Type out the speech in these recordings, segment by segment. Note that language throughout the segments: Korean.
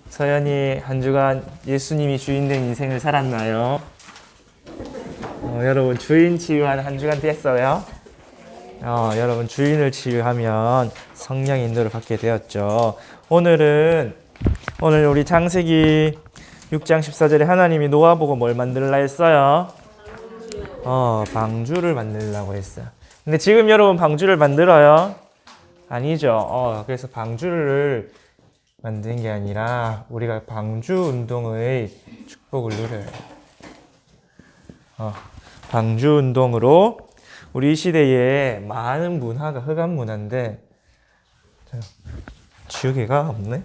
서연이 한 주간 예수님이 주인된 인생을 살았나요? 여러분 주인 치유한 한 주간 됐어요? 여러분 주인을 치유하면 성령 인도를 받게 되었죠. 오늘 우리 창세기 6장 14절에 하나님이 노아 보고 뭘 만들라 했어요? 방주를 만들라고 했어요. 근데 지금 여러분 방주를 만들어요? 아니죠. 그래서 방주를 만드는 게 아니라 우리가 방주 운동의 축복을 누려요. 방주 운동으로 우리 시대에 많은 문화가 흑암 문화인데 지우개가 없네.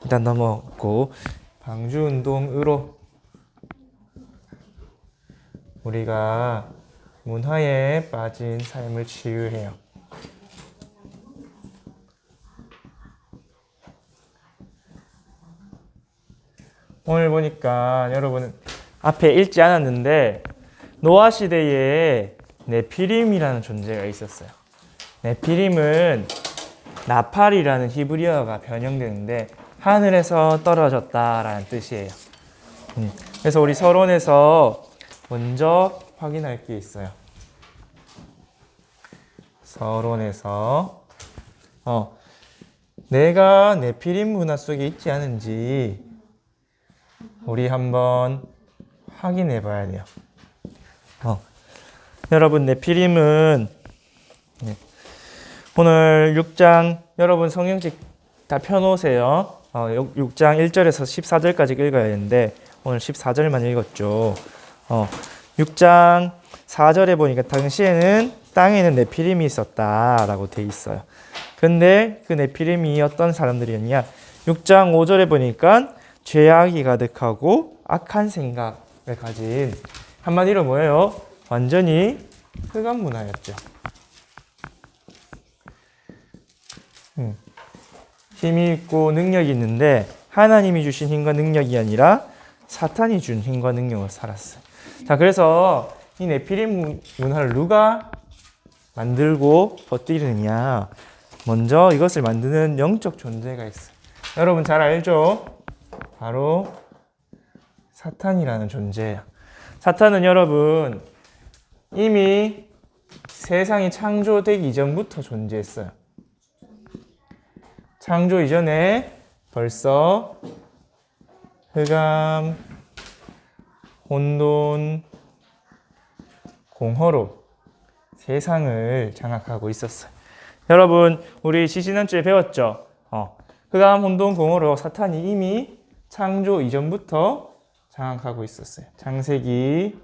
일단 넘어갔고 방주 운동으로 우리가 문화에 빠진 삶을 치유해요. 오늘 보니까 여러분 앞에 읽지 않았는데 노아 시대에 네피림이라는 존재가 있었어요. 네피림은 나팔이라는 히브리어가 변형되는데 하늘에서 떨어졌다라는 뜻이에요. 그래서 우리 서론에서 먼저 확인할 게 있어요. 서론에서 내가 네피림 문화 속에 있지 않은지 우리 한번 확인해 봐야 돼요. 여러분 네피림은 오늘 6장 여러분 성경책 다 펴놓으세요. 6장 1절에서 14절까지 읽어야 되는데 오늘 14절만 읽었죠. 6장 4절에 보니까 당시에는 땅에는 네피림이 있었다라고 돼 있어요. 근데 그 네피림이 어떤 사람들이었냐? 6장 5절에 보니까 죄악이 가득하고 악한 생각을 가진 한마디로 뭐예요? 완전히 흑암 문화였죠. 힘이 있고 능력이 있는데 하나님이 주신 힘과 능력이 아니라 사탄이 준 힘과 능력을 살았어요. 자, 그래서 이 네피림 문화를 누가 만들고 버티느냐? 먼저 이것을 만드는 영적 존재가 있어요. 여러분 잘 알죠? 바로 사탄이라는 존재예요. 사탄은 여러분 이미 세상이 창조되기 이전부터 존재했어요. 창조 이전에 벌써 흑암, 혼돈, 공허로 세상을 장악하고 있었어요. 여러분 우리 지지난주에 배웠죠? 흑암, 혼돈, 공허로 사탄이 이미 창조 이전부터 장악하고 있었어요. 창세기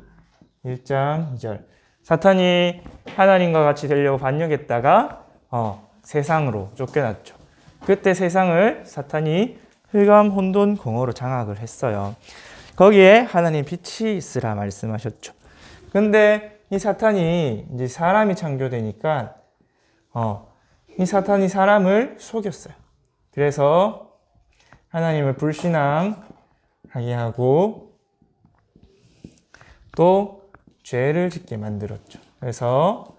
1장 2절 사탄이 하나님과 같이 되려고 반역했다가 세상으로 쫓겨났죠. 그때 세상을 사탄이 흑암, 혼돈, 공허로 장악을 했어요. 거기에 하나님 빛이 있으라 말씀하셨죠. 근데 이 사탄이 이제 사람이 창조되니까 이 사탄이 사람을 속였어요. 그래서 하나님을 불신앙하게 하고 또 죄를 짓게 만들었죠. 그래서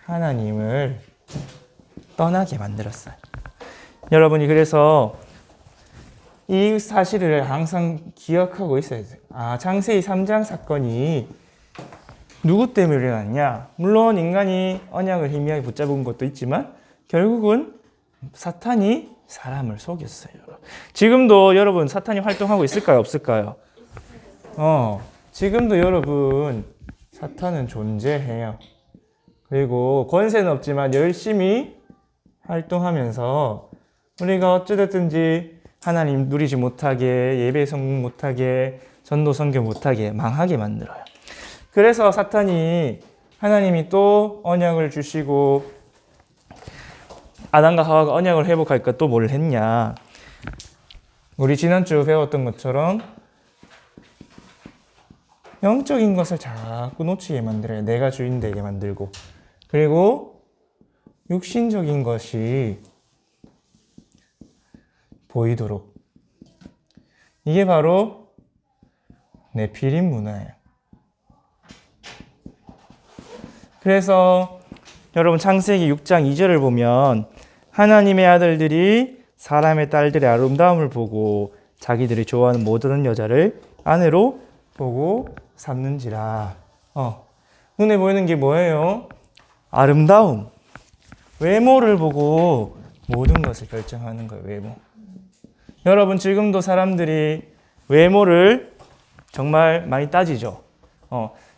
하나님을 떠나게 만들었어요. 여러분이 그래서 이 사실을 항상 기억하고 있어야 돼요. 창세기 3장 사건이 누구 때문에 일어났냐? 물론 인간이 언약을 희미하게 붙잡은 것도 있지만 결국은 사탄이 사람을 속였어요. 지금도 여러분 사탄이 활동하고 있을까요? 없을까요? 지금도 여러분 사탄은 존재해요. 그리고 권세는 없지만 열심히 활동하면서 우리가 어찌됐든지 하나님 누리지 못하게, 예배 성공 못하게, 전도 선교 못하게, 망하게 만들어요. 그래서 사탄이 하나님이 또 언약을 주시고 아담과 하와가 언약을 회복하니까 또 뭘 했냐? 우리 지난주 배웠던 것처럼 영적인 것을 자꾸 놓치게 만들어요. 내가 주인 되게 만들고. 그리고 육신적인 것이 보이도록. 이게 바로 네피림 문화예요. 그래서 여러분 창세기 6장 2절을 보면 하나님의 아들들이 사람의 딸들의 아름다움을 보고 자기들이 좋아하는 모든 여자를 아내로 보고 삼는지라. 눈에 보이는 게 뭐예요? 아름다움. 외모를 보고 모든 것을 결정하는 거예요. 외모. 여러분 지금도 사람들이 외모를 정말 많이 따지죠.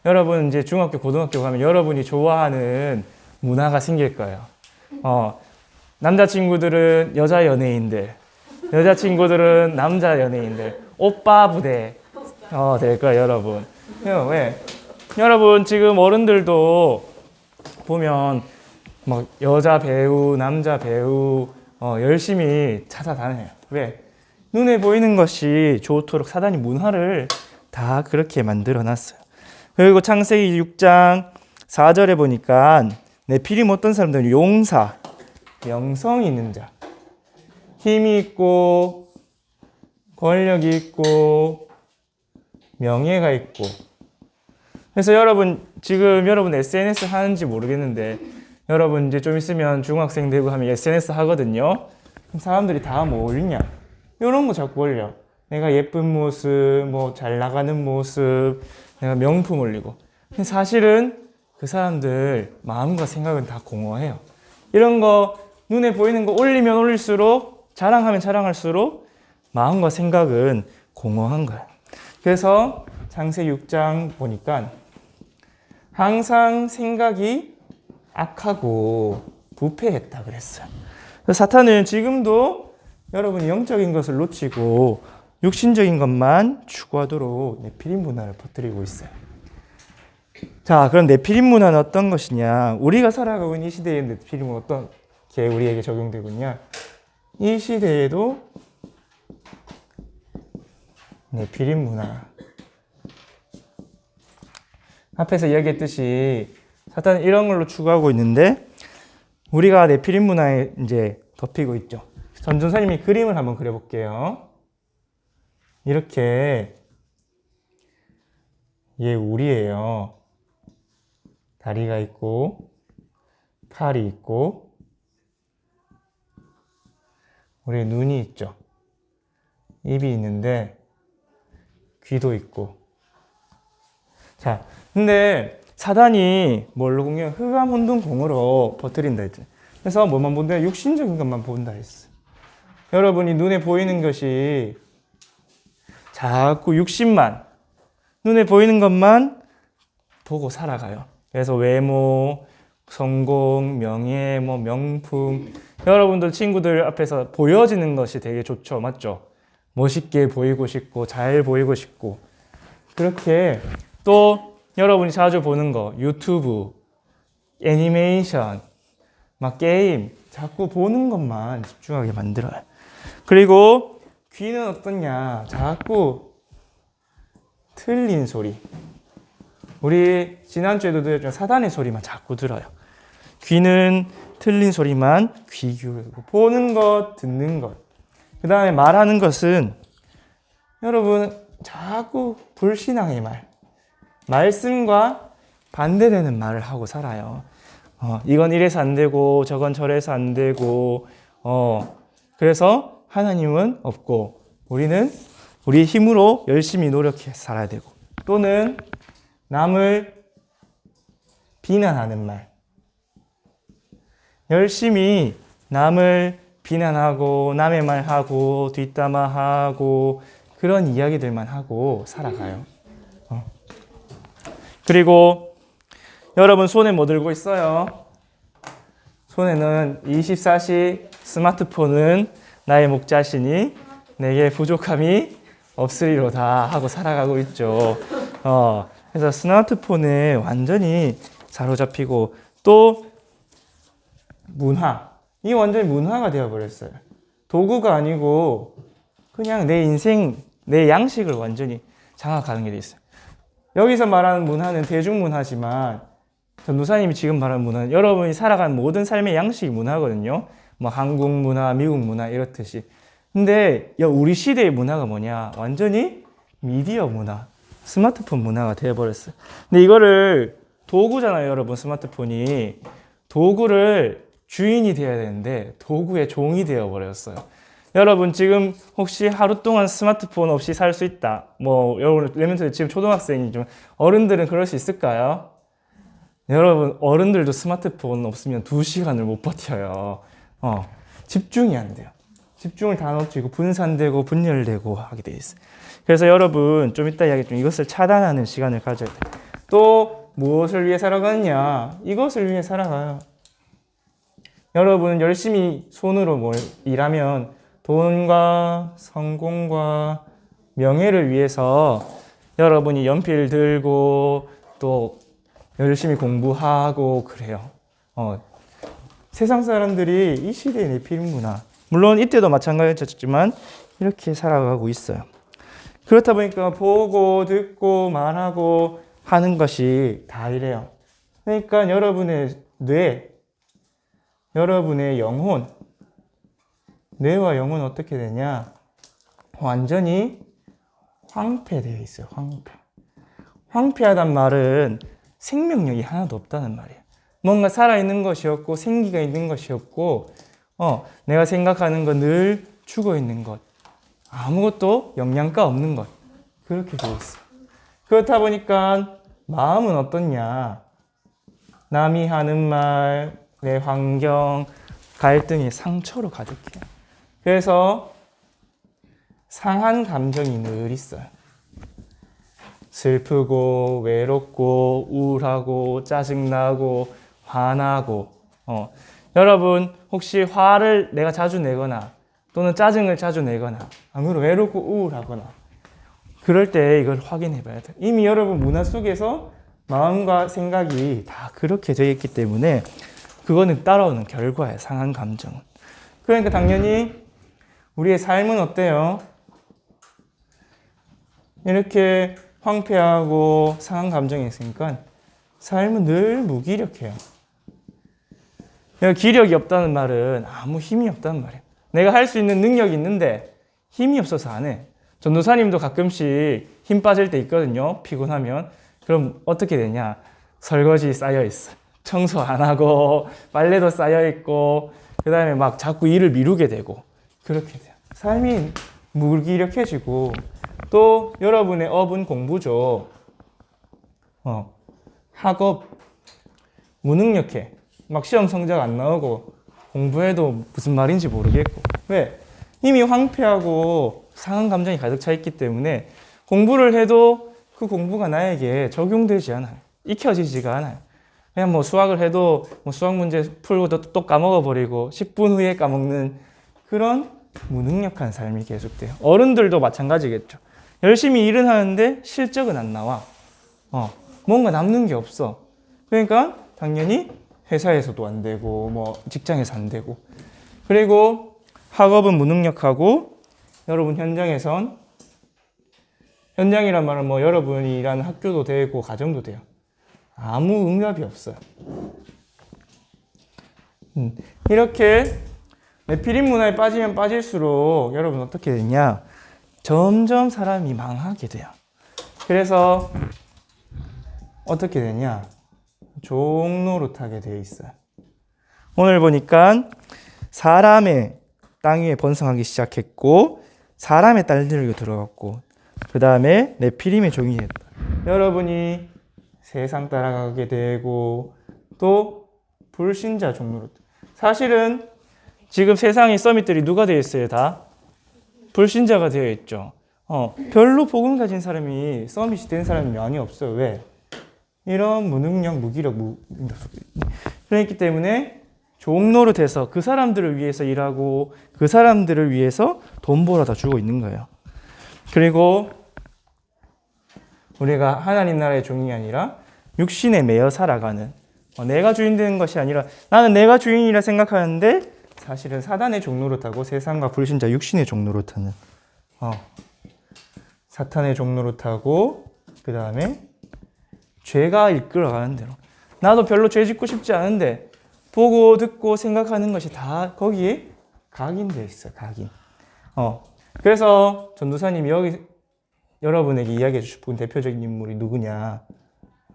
여러분 이제 중학교, 고등학교 가면 여러분이 좋아하는 문화가 생길 거예요. 남자친구들은 여자 연예인들, 여자친구들은 남자 연예인들, 오빠 부대 될 거예요, 여러분. 왜? 여러분 지금 어른들도 보면 막 여자 배우, 남자 배우 열심히 찾아다녀요. 왜? 눈에 보이는 것이 좋도록 사단이 문화를 다 그렇게 만들어 놨어요. 그리고 창세기 6장 4절에 보니까 네피림 어떤 사람들은 용사, 명성이 있는 자, 힘이 있고 권력이 있고 명예가 있고. 그래서 여러분 지금 여러분 SNS 하는지 모르겠는데 여러분 이제 좀 있으면 중학생 되고 하면 SNS 하거든요. 그럼 사람들이 다 뭐 올리냐? 이런 거 자꾸 올려. 내가 예쁜 모습, 뭐 잘 나가는 모습, 내가 명품 올리고. 근데 사실은 그 사람들 마음과 생각은 다 공허해요. 이런 거 눈에 보이는 거 올리면 올릴수록, 자랑하면 자랑할수록 마음과 생각은 공허한 거예요. 그래서 창세기 6장 보니까 항상 생각이 악하고 부패했다 그랬어요. 사탄은 지금도 여러분이 영적인 것을 놓치고 육신적인 것만 추구하도록 네피림 문화를 퍼뜨리고 있어요. 자, 그럼 네피림 문화는 어떤 것이냐? 우리가 살아가고 있는 이 시대의 네피림은 어떻게 우리에게 적용되고 있냐? 이 시대에도 네피림 문화. 앞에서 이야기했듯이 사탄은 이런 걸로 추구하고 있는데 우리가 네피림 문화에 이제 덮이고 있죠. 전도사님이 그림을 한번 그려볼게요. 이렇게 얘 우리예요. 다리가 있고 팔이 있고 우리 눈이 있죠. 입이 있는데 귀도 있고. 자, 근데 사단이 뭘로 공격? 흑암 혼돈 공으로 퍼뜨린다 했죠. 그래서 뭐만 본다? 육신적인 것만 본다 했어. 여러분이 눈에 보이는 것이 자꾸 육신만, 눈에 보이는 것만 보고 살아가요. 그래서 외모, 성공, 명예, 뭐 명품. 여러분들 친구들 앞에서 보여지는 것이 되게 좋죠. 맞죠? 멋있게 보이고 싶고 잘 보이고 싶고. 그렇게 또 여러분이 자주 보는 거 유튜브, 애니메이션, 막 게임 자꾸 보는 것만 집중하게 만들어요. 그리고 귀는 어떻냐? 자꾸 틀린 소리. 우리 지난주에도 들었지만 사단의 소리만 자꾸 들어요. 귀는 틀린 소리만 귀 기울이고 보는 것, 듣는 것. 그 다음에 말하는 것은 여러분 자꾸 불신앙의 말, 말씀과 반대되는 말을 하고 살아요. 이건 이래서 안 되고 저건 저래서 안 되고 그래서 하나님은 없고 우리는 우리 힘으로 열심히 노력해 살아야 되고 또는 남을 비난하는 말, 열심히 남을 비난하고 남의 말하고 뒷담화하고 그런 이야기들만 하고 살아가요. 그리고 여러분 손에 뭐 들고 있어요? 손에는 24시 스마트폰은 나의 목자시니 내게 부족함이 없으리로다 하고 살아가고 있죠. 그래서 스마트폰에 완전히 사로잡히고 또 문화. 이게 완전히 문화가 되어버렸어요. 도구가 아니고 그냥 내 인생, 내 양식을 완전히 장악하는 게 돼 있어요. 여기서 말하는 문화는 대중문화지만 전도사님이 지금 말하는 문화는 여러분이 살아가는 모든 삶의 양식이 문화거든요. 뭐 한국 문화, 미국 문화 이렇듯이. 근데 우리 시대의 문화가 뭐냐? 완전히 미디어 문화, 스마트폰 문화가 되어버렸어요. 근데 이거를 도구잖아요, 여러분. 스마트폰이 도구를 주인이 되어야 되는데 도구의 종이 되어버렸어요. 여러분 지금 혹시 하루 동안 스마트폰 없이 살 수 있다. 뭐 여러분 레멘토리 지금 초등학생이지만 어른들은 그럴 수 있을까요? 여러분 어른들도 스마트폰 없으면 2시간을 못 버텨요. 집중이 안 돼요. 집중을 다 놓치고 분산되고 분열되고 하게 돼 있어요. 그래서 여러분 좀 이따 이야기 좀 이것을 차단하는 시간을 가져야 돼요. 또 무엇을 위해 살아가느냐? 이것을 위해 살아가요. 여러분 열심히 손으로 일하면 돈과 성공과 명예를 위해서 여러분이 연필 들고 또 열심히 공부하고 그래요. 세상 사람들이 이 시대의 내피리문화 물론 이때도 마찬가지였지만 이렇게 살아가고 있어요. 그렇다 보니까 보고 듣고 말하고 하는 것이 다 이래요. 그러니까 여러분의 뇌, 여러분의 영혼, 뇌와 영혼은 어떻게 되냐? 완전히 황폐되어 있어요. 황폐하단 말은 생명력이 하나도 없다는 말이에요. 뭔가 살아있는 것이 없고 생기가 있는 것이 없고 내가 생각하는 건 늘 죽어 있는 것, 아무것도 영양가 없는 것, 그렇게 되어 있어요. 그렇다 보니까 마음은 어떻냐? 남이 하는 말, 내 환경, 갈등이 상처로 가득해요. 그래서 상한 감정이 늘 있어요. 슬프고 외롭고 우울하고 짜증나고 화나고 여러분 혹시 화를 내가 자주 내거나 또는 짜증을 자주 내거나 아무래도 외롭고 우울하거나 그럴 때 이걸 확인해 봐야 돼요. 이미 여러분 문화 속에서 마음과 생각이 다 그렇게 되어 있기 때문에 그거는 따라오는 결과예요. 상한 감정은. 그러니까 당연히 우리의 삶은 어때요? 이렇게 황폐하고 상한 감정이 있으니까 삶은 늘 무기력해요. 기력이 없다는 말은 아무 힘이 없다는 말이에요. 내가 할 수 있는 능력이 있는데 힘이 없어서 안 해. 전도사님도 가끔씩 힘 빠질 때 있거든요. 피곤하면. 그럼 어떻게 되냐? 설거지 쌓여 있어. 청소 안 하고 빨래도 쌓여 있고 그 다음에 막 자꾸 일을 미루게 되고 그렇게 돼요. 삶이 무기력해지고 또 여러분의 업은 공부죠. 학업 무능력해. 막 시험 성적 안 나오고 공부해도 무슨 말인지 모르겠고. 왜? 이미 황폐하고 상한 감정이 가득 차 있기 때문에 공부를 해도 그 공부가 나에게 적용되지 않아요. 익혀지지가 않아요. 그냥 뭐 수학을 해도 뭐 수학 문제 풀고 또 까먹어 버리고 10분 후에 까먹는 그런 무능력한 삶이 계속돼요. 어른들도 마찬가지겠죠. 열심히 일은 하는데 실적은 안 나와. 뭔가 남는 게 없어. 그러니까 당연히 회사에서도 안 되고 뭐 직장에서 안 되고 그리고 학업은 무능력하고 여러분 현장에선 현장이란 말은 뭐 여러분이 일하는 학교도 되고 가정도 돼요. 아무 응답이 없어요. 이렇게 내피림 문화에 빠지면 빠질수록 여러분 어떻게 되냐? 점점 사람이 망하게 돼요. 그래서 어떻게 되냐? 종노릇하게 되어 있어요. 오늘 보니까 사람의 땅 위에 번성하기 시작했고 사람의 딸들로 들어갔고 그 다음에 네피림의 종이 됐다. 여러분이 세상 따라가게 되고 또 불신자 종노릇. 사실은 지금 세상의 서밋들이 누가 되어 있어요? 다 불신자가 되어 있죠. 별로 복음 가진 사람이 서밋이 된 사람이 많이 없어요. 왜? 이런 무능력, 무기력, 그렇기 때문에 종노릇해서 그 사람들을 위해서 일하고 그 사람들을 위해서 돈 벌어다 주고 있는 거예요. 그리고 우리가 하나님 나라의 종이 아니라 육신에 매여 살아가는 내가 주인 되는 것이 아니라 나는 내가 주인이라 생각하는데 사실은 사단의 종노릇하고 세상과 불신자 육신의 종노릇하는 사탄의 종노릇하고 그 다음에 죄가 이끌어가는 대로 나도 별로 죄 짓고 싶지 않은데 보고 듣고 생각하는 것이 다 거기에 각인되어 있어요. 각인. 그래서 전도사님이 여기 여러분에게 이야기해 주실 분 대표적인 인물이 누구냐?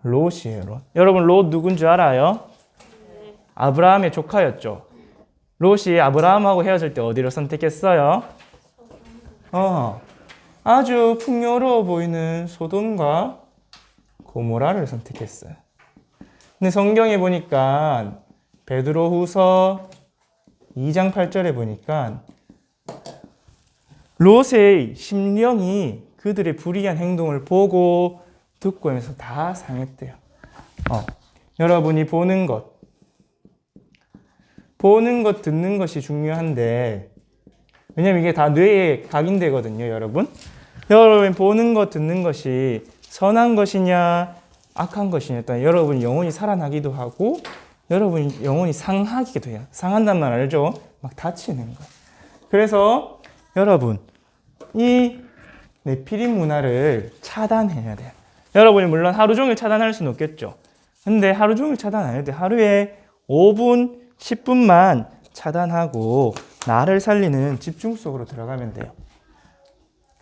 롯이에요. 롯. 여러분 롯 누군지 알아요? 아브라함의 조카였죠. 롯이 아브라함하고 헤어질 때 어디를 선택했어요? 아주 풍요로워 보이는 소돔과 고모라를 선택했어요. 근데 성경에 보니까 베드로후서 2장 8절에 보니까 롯의 심령이 그들의 불의한 행동을 보고 듣고 하면서 다 상했대요. 여러분이 보는 것, 듣는 것이 중요한데, 왜냐면 이게 다 뇌에 각인되거든요, 여러분. 여러분 보는 것, 듣는 것이 선한 것이냐, 악한 것이냐, 일단 여러분 영혼이 살아나기도 하고, 여러분 영혼이 상하기도 해요. 상한단 말 알죠? 막 다치는 거예요. 그래서 여러분, 이 네피림 문화를 차단해야 돼요. 여러분이 물론 하루 종일 차단할 수는 없겠죠. 근데 하루 종일 차단 안 해도 돼. 하루에 5분, 10분만 차단하고 나를 살리는 집중 속으로 들어가면 돼요.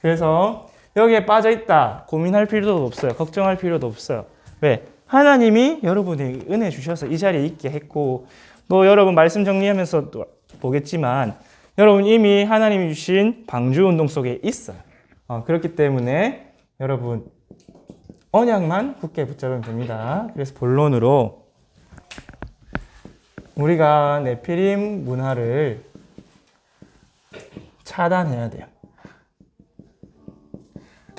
그래서 여기에 빠져있다 고민할 필요도 없어요. 걱정할 필요도 없어요. 왜? 하나님이 여러분에게 은혜 주셔서 이 자리에 있게 했고, 또 여러분 말씀 정리하면서 또 보겠지만 여러분 이미 하나님이 주신 방주 운동 속에 있어요. 그렇기 때문에 여러분 언약만 굳게 붙잡으면 됩니다. 그래서 본론으로 우리가 네피림 문화를 차단해야 돼요.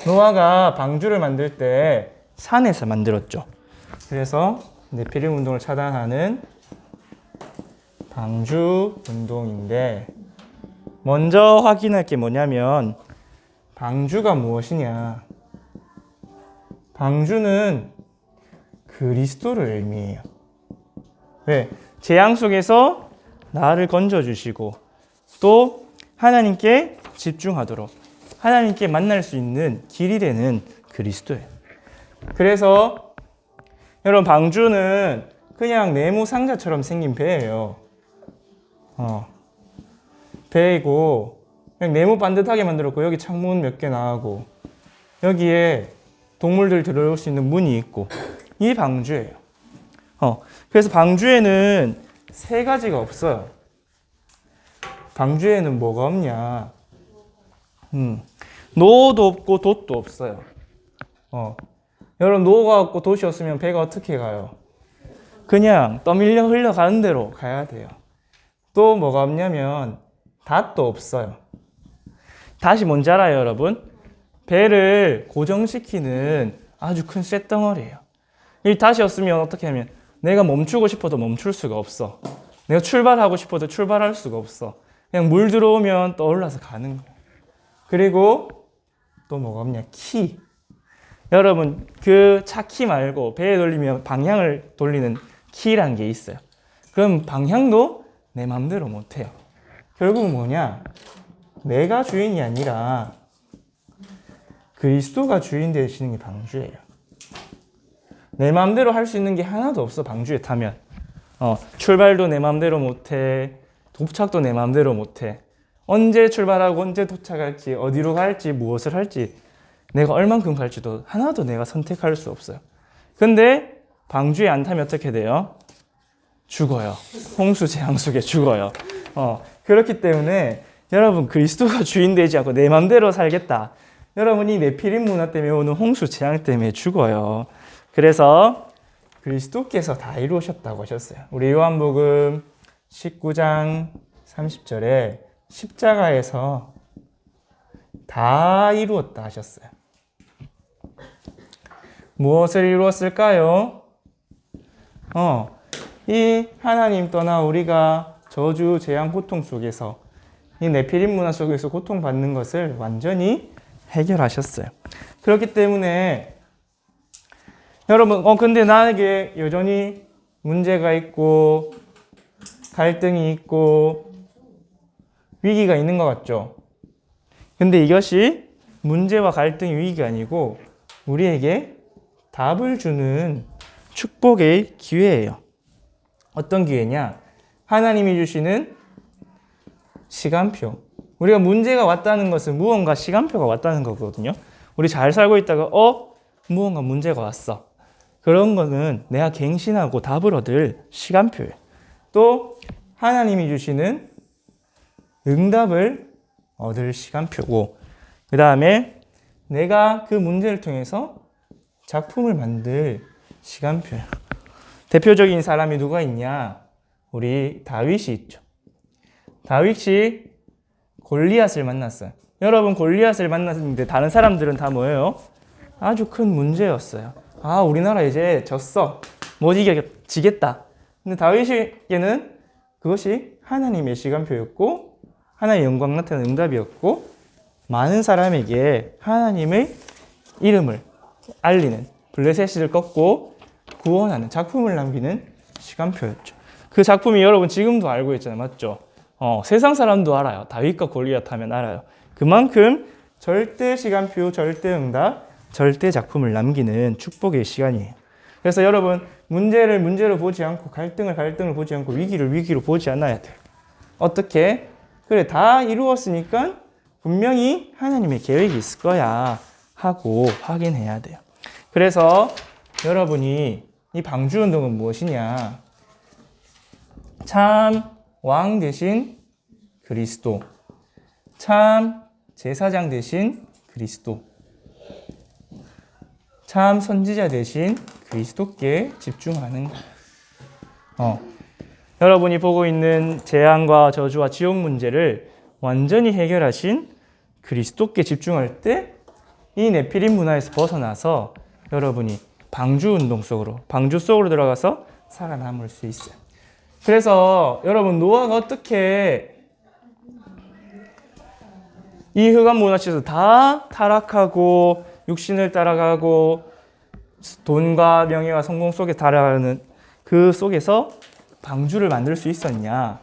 노아가 방주를 만들 때 산에서 만들었죠. 그래서 네피림 운동을 차단하는 방주 운동인데, 먼저 확인할 게 뭐냐면 방주가 무엇이냐. 방주는 그리스도를 의미해요. 왜? 재앙 속에서 나를 건져주시고 또 하나님께 집중하도록 하나님께 만날 수 있는 길이 되는 그리스도예요. 그래서 여러분 방주는 그냥 네모 상자처럼 생긴 배예요. 배이고 그냥 네모 반듯하게 만들었고, 여기 창문 몇 개 나가고 여기에 동물들 들어올 수 있는 문이 있고, 이 방주예요. 그래서 방주에는 세 가지가 없어요. 방주에는 뭐가 없냐? 노도 없고 돛도 없어요. 여러분 노가 없고 돛이 없으면 배가 어떻게 가요? 그냥 떠밀려 흘러가는 대로 가야 돼요. 또 뭐가 없냐면 닷도 없어요. 닷이 뭔지 알아요, 여러분? 배를 고정시키는 아주 큰 쇳덩어리예요. 이 닷이 없으면 어떻게 하면 내가 멈추고 싶어도 멈출 수가 없어. 내가 출발하고 싶어도 출발할 수가 없어. 그냥 물 들어오면 떠올라서 가는 거예요. 그리고 또 뭐가 없냐? 키. 여러분 그 차키 말고 배에 돌리면 방향을 돌리는 키라는 게 있어요. 그럼 방향도 내 맘대로 못해요. 결국은 뭐냐? 내가 주인이 아니라 그리스도가 주인 되시는 게 방주예요. 내 맘대로 할 수 있는 게 하나도 없어. 방주에 타면 출발도 내 맘대로 못해. 도착도 내 맘대로 못해. 언제 출발하고 언제 도착할지, 어디로 갈지, 무엇을 할지, 내가 얼만큼 갈지도 하나도 내가 선택할 수 없어요. 근데 방주에 안 타면 어떻게 돼요? 죽어요. 홍수 재앙 속에 죽어요. 그렇기 때문에 여러분 그리스도가 주인 되지 않고 내 맘대로 살겠다. 여러분이 네피림 문화 때문에 오는 홍수 재앙 때문에 죽어요. 그래서 그리스도께서 다 이루셨다고 하셨어요. 우리 요한복음 19장 30절에 십자가에서 다 이루었다 하셨어요. 무엇을 이루었을까요? 이 하나님 떠나 우리가 저주, 재앙, 고통 속에서 이 네피림 문화 속에서 고통받는 것을 완전히 해결하셨어요. 그렇기 때문에 여러분 근데 나에게 여전히 문제가 있고 갈등이 있고 위기가 있는 것 같죠? 근데 이것이 문제와 갈등이 위기가 아니고 우리에게 답을 주는 축복의 기회예요. 어떤 기회냐? 하나님이 주시는 시간표. 우리가 문제가 왔다는 것은 무언가 시간표가 왔다는 거거든요. 우리 잘 살고 있다가 무언가 문제가 왔어. 그런 거는 내가 갱신하고 답을 얻을 시간표예요. 또 하나님이 주시는 응답을 얻을 시간표고, 그 다음에 내가 그 문제를 통해서 작품을 만들 시간표야. 대표적인 사람이 누가 있냐? 우리 다윗이 있죠. 다윗이 골리앗을 만났어요. 여러분, 골리앗을 만났는데 다른 사람들은 다 뭐예요? 아주 큰 문제였어요. 아, 우리나라 이제 졌어. 못 이겨지겠다. 근데 다윗에게는 그것이 하나님의 시간표였고, 하나님의 영광 나타나는 응답이었고, 많은 사람에게 하나님의 이름을 알리는, 블레셋을 꺾고 구원하는 작품을 남기는 시간표였죠. 그 작품이 여러분 지금도 알고 있잖아요. 맞죠? 세상 사람도 알아요. 다윗과 골리앗 하면 알아요. 그만큼 절대 시간표, 절대 응답, 절대 작품을 남기는 축복의 시간이에요. 그래서 여러분, 문제를 문제로 보지 않고, 갈등을 보지 않고, 위기를 위기로 보지 않아야 돼요. 어떻게? 그래, 다 이루었으니까 분명히 하나님의 계획이 있을 거야 하고 확인해야 돼요. 그래서 여러분이 이 방주운동은 무엇이냐? 참 왕 대신 그리스도, 참 제사장 대신 그리스도, 참 선지자 대신 그리스도께 집중하는 거예요. 여러분이 보고 있는 재앙과 저주와 지옥 문제를 완전히 해결하신 그리스도께 집중할 때 이 네피림 문화에서 벗어나서 여러분이 방주 속으로 들어가서 살아남을 수 있어요. 그래서 여러분, 노아가 어떻게 이 흑암 문화 속에서 다 타락하고 육신을 따라가고 돈과 명예와 성공 속에 달아가는 그 속에서 방주를 만들 수 있었냐?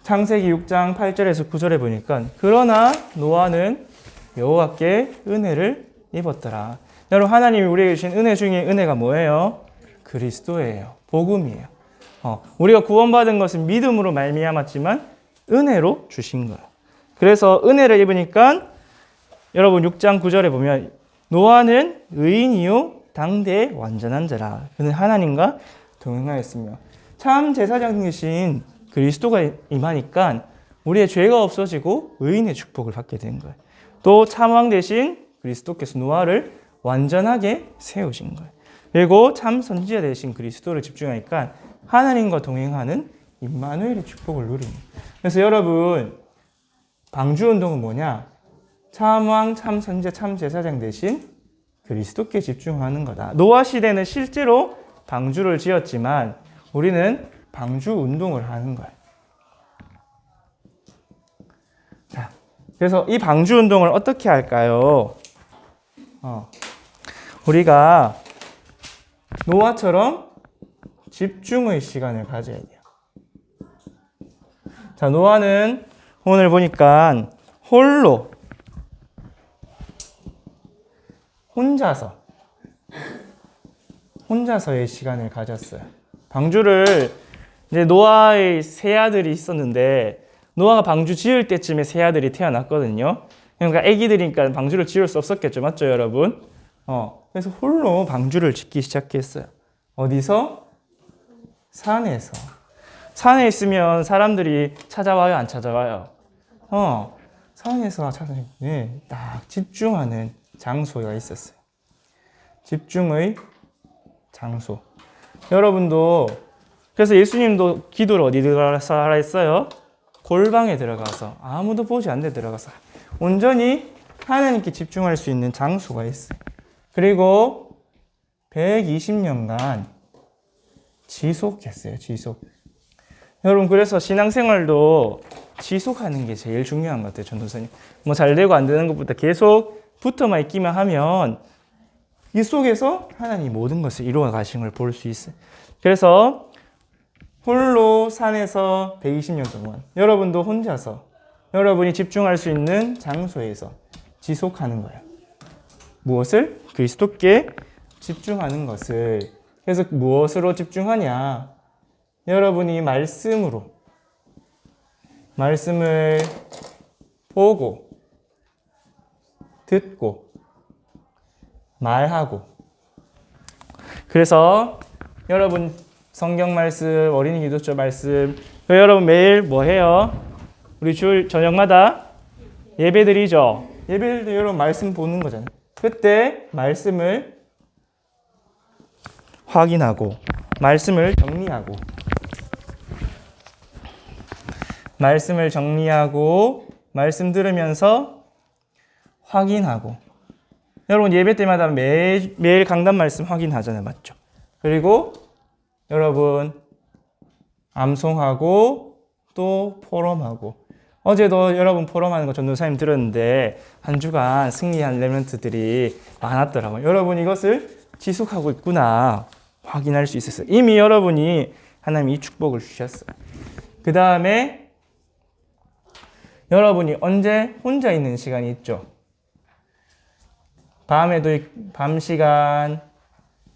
창세기 6장 8절에서 9절에 보니까 그러나 노아는 여호와께 은혜를 입었더라. 여러분, 하나님이 우리에게 주신 은혜 중에 은혜가 뭐예요? 그리스도예요. 복음이에요. 우리가 구원받은 것은 믿음으로 말미암았지만 은혜로 주신 거예요. 그래서 은혜를 입으니까 여러분 6장 9절에 보면 노아는 의인이요 당대의 완전한 자라. 그는 하나님과 동행하였으며, 참 제사장 대신 그리스도가 임하니까 우리의 죄가 없어지고 의인의 축복을 받게 된 거예요. 또 참왕 대신 그리스도께서 노아를 완전하게 세우신 거예요. 그리고 참 선지자 대신 그리스도를 집중하니까 하나님과 동행하는 임마누엘의 축복을 누리는 거예요. 그래서 여러분, 방주운동은 뭐냐? 참왕, 참 선지자, 참 제사장 대신 그리스도께 집중하는 거다. 노아 시대는 실제로 방주를 지었지만 우리는 방주 운동을 하는 거예요. 자, 그래서 이 방주 운동을 어떻게 할까요? 우리가 노아처럼 집중의 시간을 가져야 돼요. 자, 노아는 오늘 보니까 혼자서의 시간을 가졌어요. 방주를 이제 노아의 세 아들이 있었는데 노아가 방주 지을 때쯤에 세 아들이 태어났거든요. 그러니까 애기들이니까 방주를 지을 수 없었겠죠. 맞죠, 여러분? 그래서 홀로 방주를 짓기 시작했어요. 어디서? 산에서. 산에 있으면 사람들이 찾아와요, 안 찾아와요? 산에서 찾아오면 딱 집중하는 장소가 있었어요. 집중의 장소. 여러분도, 그래서 예수님도 기도를 어디 들어가서 하라 했어요? 골방에 들어가서, 아무도 보지 않는 데 들어가서 온전히 하나님께 집중할 수 있는 장소가 있어요. 그리고 120년간 지속했어요. 여러분, 그래서 신앙생활도 지속하는 게 제일 중요한 것 같아요. 전도사님. 뭐 잘 되고 안 되는 것보다 계속 붙어만 있기만 하면 이 속에서 하나님이 모든 것을 이루어 가신 걸 볼 수 있어요. 그래서 홀로 산에서 120년 동안 여러분도 혼자서 여러분이 집중할 수 있는 장소에서 지속하는 거예요. 무엇을? 그리스도께 집중하는 것을. 그래서 무엇으로 집중하냐? 여러분이 말씀을 보고 듣고 말하고. 그래서 여러분 성경 말씀, 어린이 기도처 말씀. 여러분 매일 뭐 해요? 우리 주일 저녁마다 예배 드리죠. 예배 드릴 여러분 말씀 보는 거잖아요. 그때 말씀을 확인하고 말씀을 정리하고 말씀 들으면서 확인하고 여러분 예배 때마다 매일 강단 말씀 확인하잖아요. 맞죠? 그리고 여러분 암송하고 또 포럼하고 어제도 여러분 포럼하는 거 전도사님 들었는데 한 주간 승리한 렘넌트들이 많았더라고요. 여러분 이것을 지속하고 있구나 확인할 수 있었어요. 이미 여러분이 하나님이 이 축복을 주셨어요. 그 다음에 여러분이 언제 혼자 있는 시간이 있죠? 밤에도 밤 시간,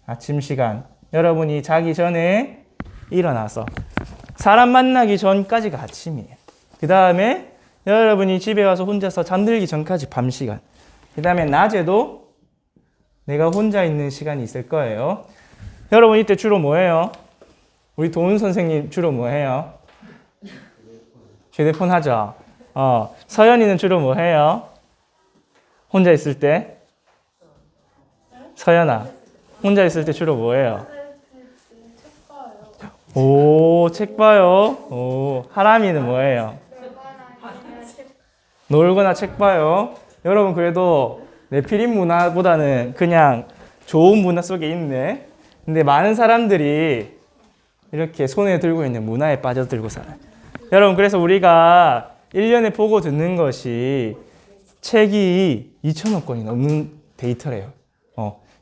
아침 시간 여러분이 자기 전에 일어나서 사람 만나기 전까지가 아침이에요. 그 다음에 여러분이 집에 와서 혼자서 잠들기 전까지 밤 시간. 그 다음에 낮에도 내가 혼자 있는 시간이 있을 거예요. 여러분 이때 주로 뭐 해요? 우리 도훈 선생님 주로 뭐 해요? 휴대폰 하죠? 서연이는 주로 뭐 해요? 혼자 있을 때? 서연아, 혼자 있을 때 주로 뭐 해요? 오, 책 봐요. 오, 하람이는 뭐 해요? 놀거나 책 봐요. 여러분 그래도 네피림 문화보다는 그냥 좋은 문화 속에 있네. 근데 많은 사람들이 이렇게 손에 들고 있는 문화에 빠져들고 살아요. 여러분 그래서 우리가 1년에 보고 듣는 것이 책이 2,000억 권이 넘는 데이터래요.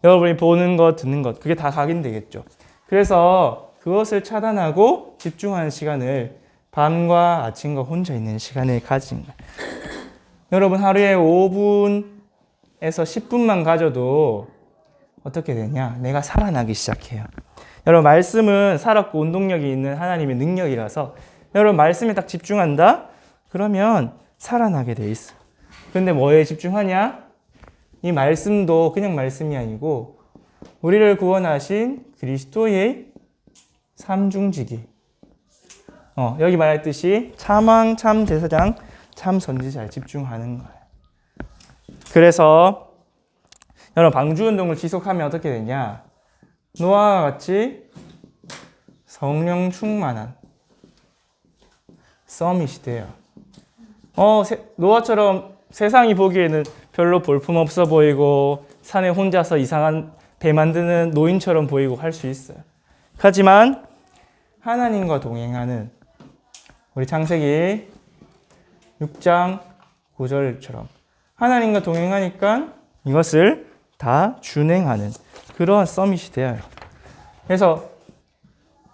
여러분이 보는 것, 듣는 것 그게 다 각인되겠죠. 그래서 그것을 차단하고 집중하는 시간을 밤과 아침과 혼자 있는 시간을 가진 거예요. 여러분 하루에 5분에서 10분만 가져도 어떻게 되냐? 내가 살아나기 시작해요. 여러분 말씀은 살았고 운동력이 있는 하나님의 능력이라서 여러분 말씀에 딱 집중한다? 그러면 살아나게 돼 있어. 근데 뭐에 집중하냐? 이 말씀도 그냥 말씀이 아니고 우리를 구원하신 그리스도의 삼중직이 여기 말했듯이 참왕, 참제사장, 참선지자에 집중하는 거예요. 그래서 여러분 방주운동을 지속하면 어떻게 되냐? 노아와 같이 성령 충만한 서밋이 돼요. 노아처럼 세상이 보기에는 별로 볼품없어 보이고 산에 혼자서 이상한 배 만드는 노인처럼 보이고 할 수 있어요. 하지만 하나님과 동행하는 우리 창세기 6장 9절처럼 하나님과 동행하니까 이것을 다 준행하는 그러한 서밋이 되어요. 그래서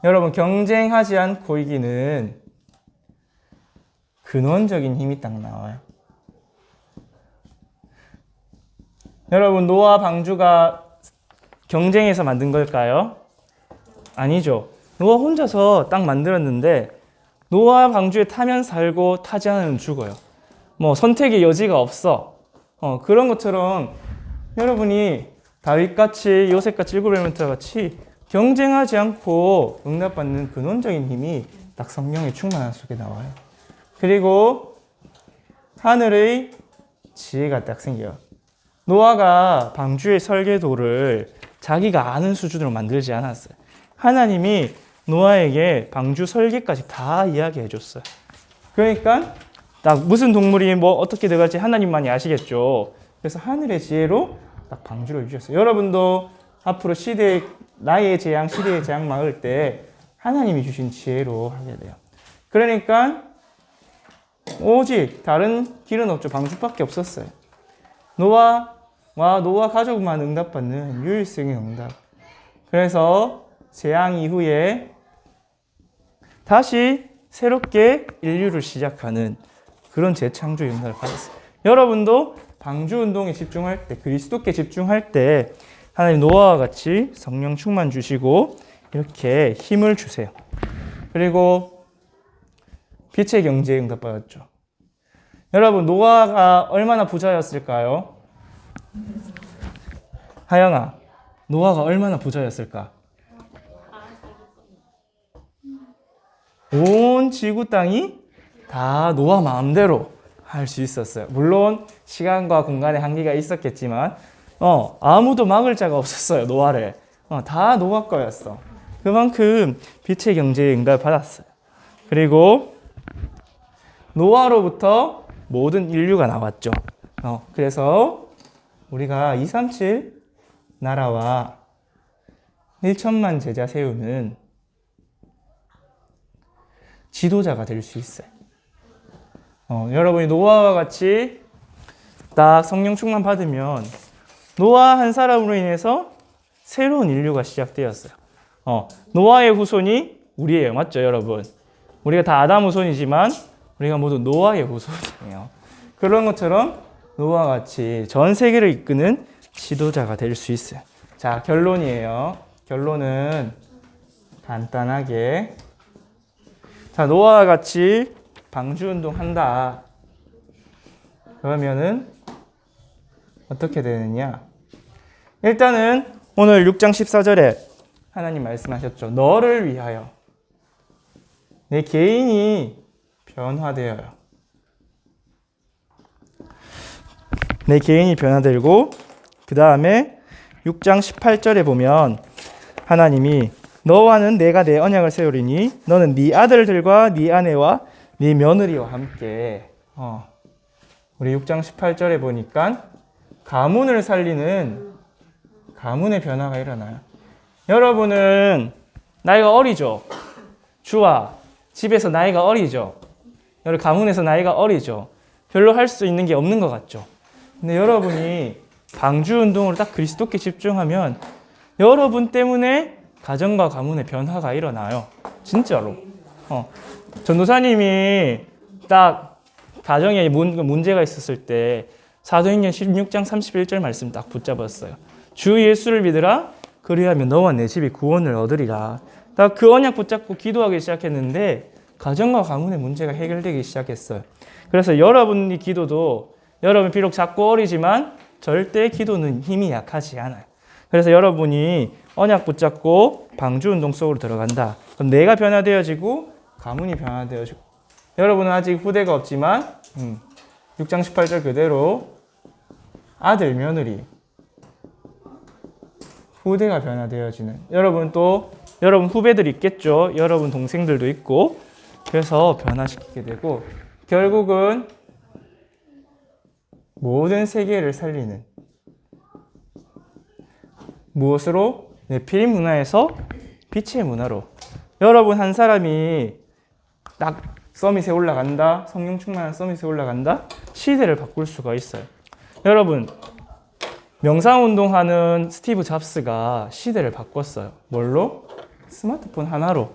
여러분 경쟁하지 않고 이기는 근원적인 힘이 딱 나와요. 여러분 노아 방주가 경쟁해서 만든 걸까요? 아니죠. 노아 혼자서 딱 만들었는데 노아 방주에 타면 살고 타지 않으면 죽어요. 뭐 선택의 여지가 없어. 그런 것처럼 여러분이 다윗같이 요셉같이 일곱 렘넌트같이 경쟁하지 않고 응답받는 근원적인 힘이 딱 성령의 충만한 속에 나와요. 그리고 하늘의 지혜가 딱 생겨요. 노아가 방주의 설계도를 자기가 아는 수준으로 만들지 않았어요. 하나님이 노아에게 방주 설계까지 다 이야기해 줬어요. 그러니까 딱 무슨 동물이 뭐 어떻게 들어갈지 하나님만이 아시겠죠. 그래서 하늘의 지혜로 딱 방주를 주셨어요. 여러분도 앞으로 나의 재앙, 시대의 재앙 막을 때 하나님이 주신 지혜로 하게 돼요. 그러니까 오직 다른 길은 없죠. 방주밖에 없었어요. 노아 가족만 응답받는 유일성의 응답. 그래서 재앙 이후에 다시 새롭게 인류를 시작하는 그런 재창조의 응답을 받았어요. 여러분도 방주운동에 집중할 때, 그리스도께 집중할 때 하나님 노아와 같이 성령 충만 주시고 이렇게 힘을 주세요. 그리고 빛의 경제에 응답받았죠. 여러분 노아가 얼마나 부자였을까요? 하영아, 노아가 얼마나 부자였을까? 온 지구 땅이 다 노아 마음대로 할 수 있었어요. 물론 시간과 공간의 한계가 있었겠지만 아무도 막을 자가 없었어요. 노아를. 다 노아 거였어. 그만큼 빛의 경제에 응답을 받았어요. 그리고 노아로부터 모든 인류가 나왔죠. 그래서 우리가 237 나라와 1천만 제자 세우는 지도자가 될 수 있어요. 여러분이 노아와 같이 딱 성령 충만 받으면 노아 한 사람으로 인해서 새로운 인류가 시작되었어요. 노아의 후손이 우리예요. 맞죠, 여러분? 우리가 다 아담 후손이지만 우리가 모두 노아의 후손이에요. 그런 것처럼 노아와 같이 전 세계를 이끄는 지도자가 될 수 있어요. 자, 결론이에요. 결론은 간단하게 자, 노아와 같이 방주운동 한다. 그러면은 어떻게 되느냐? 일단은 오늘 6장 14절에 하나님 말씀하셨죠. 너를 위하여 내 개인이 변화되어요. 내 개인이 변화되고 그 다음에 6장 18절에 보면 하나님이 너와는 내가 내 언약을 세우리니 너는 네 아들들과 네 아내와 네 며느리와 함께 우리 6장 18절에 보니까 가문을 살리는 가문의 변화가 일어나요. 여러분은 나이가 어리죠? 주와 집에서 나이가 어리죠? 여러분 가문에서 나이가 어리죠? 별로 할 수 있는 게 없는 것 같죠? 근데 여러분이 방주 운동으로 딱 그리스도께 집중하면 여러분 때문에 가정과 가문의 변화가 일어나요. 진짜로. 전도사님이 딱 가정에 문제가 있었을 때 사도행전 16장 31절 말씀 딱 붙잡았어요. 주 예수를 믿으라 그리하면 너와 내 집이 구원을 얻으리라. 딱 그 언약 붙잡고 기도하기 시작했는데 가정과 가문의 문제가 해결되기 시작했어요. 그래서 여러분의 기도도 여러분 비록 작고 어리지만 절대 기도는 힘이 약하지 않아요. 그래서 여러분이 언약 붙잡고 방주운동 속으로 들어간다. 그럼 내가 변화되어지고 가문이 변화되어지고 여러분은 아직 후대가 없지만 6장 18절 그대로 아들, 며느리 후대가 변화되어지는 여러분 또 여러분 후배들 있겠죠. 여러분 동생들도 있고 그래서 변화시키게 되고 결국은 모든 세계를 살리는 무엇으로? 네피림 문화에서 빛의 문화로 여러분 한 사람이 딱 서밋에 올라간다. 성령 충만한 서밋에 올라간다. 시대를 바꿀 수가 있어요. 여러분 명상운동하는 스티브 잡스가 시대를 바꿨어요. 뭘로? 스마트폰 하나로.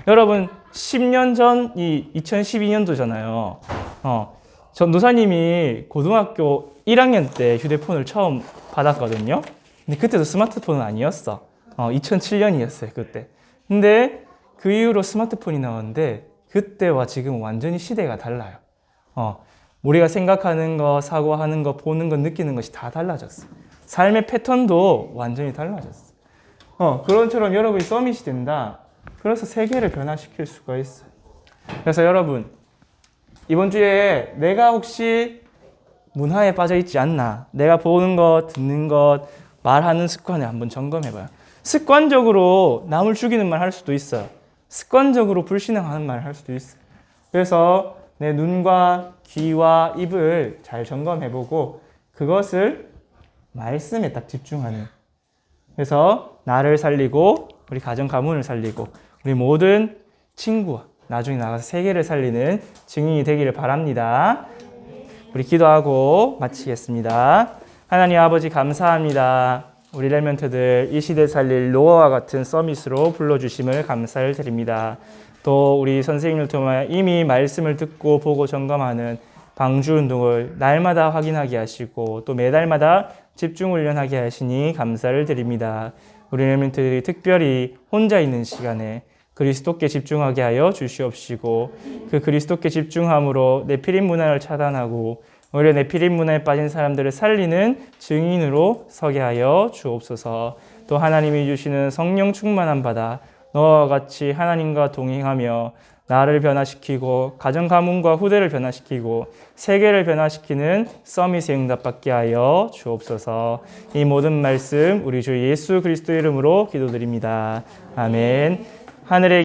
여러분 10년 전이 2012년도잖아요. 전도사님이 고등학교 1학년 때 휴대폰을 처음 받았거든요. 근데 그때도 스마트폰은 아니었어. 2007년이었어요, 그때. 근데 그 이후로 스마트폰이 나왔는데 그때와 지금 완전히 시대가 달라요. 우리가 생각하는 거, 사고하는 거, 보는 거, 느끼는 것이 다 달라졌어. 삶의 패턴도 완전히 달라졌어. 그런 처럼 여러분이 서밋이 된다. 그래서 세계를 변화시킬 수가 있어요. 그래서 여러분 이번 주에 내가 혹시 문화에 빠져 있지 않나? 내가 보는 것, 듣는 것, 말하는 습관을 한번 점검해봐요. 습관적으로 남을 죽이는 말 할 수도 있어요. 습관적으로 불신앙하는 말 할 수도 있어요. 그래서 내 눈과 귀와 입을 잘 점검해보고 그것을 말씀에 딱 집중하는. 그래서 나를 살리고 우리 가정 가문을 살리고 우리 모든 친구와 나중에 나가서 세계를 살리는 증인이 되기를 바랍니다. 우리 기도하고 마치겠습니다. 하나님 아버지 감사합니다. 우리 렘넌트들 이 시대 살릴 노아와 같은 서밋으로 불러주심을 감사를 드립니다. 또 우리 선생님을 통해 이미 말씀을 듣고 보고 점검하는 방주운동을 날마다 확인하게 하시고 또 매달마다 집중훈련하게 하시니 감사를 드립니다. 우리 렘넌트들이 특별히 혼자 있는 시간에 그리스도께 집중하게 하여 주시옵시고 그 그리스도께 집중함으로 네피림 문화를 차단하고 오히려 네피림 문화에 빠진 사람들을 살리는 증인으로 서게 하여 주옵소서. 또 하나님이 주시는 성령 충만함 받아 너와 같이 하나님과 동행하며 나를 변화시키고 가정 가문과 후대를 변화시키고 세계를 변화시키는 서밋의 응답받게 하여 주옵소서. 이 모든 말씀 우리 주 예수 그리스도 이름으로 기도드립니다. 아멘. 하늘의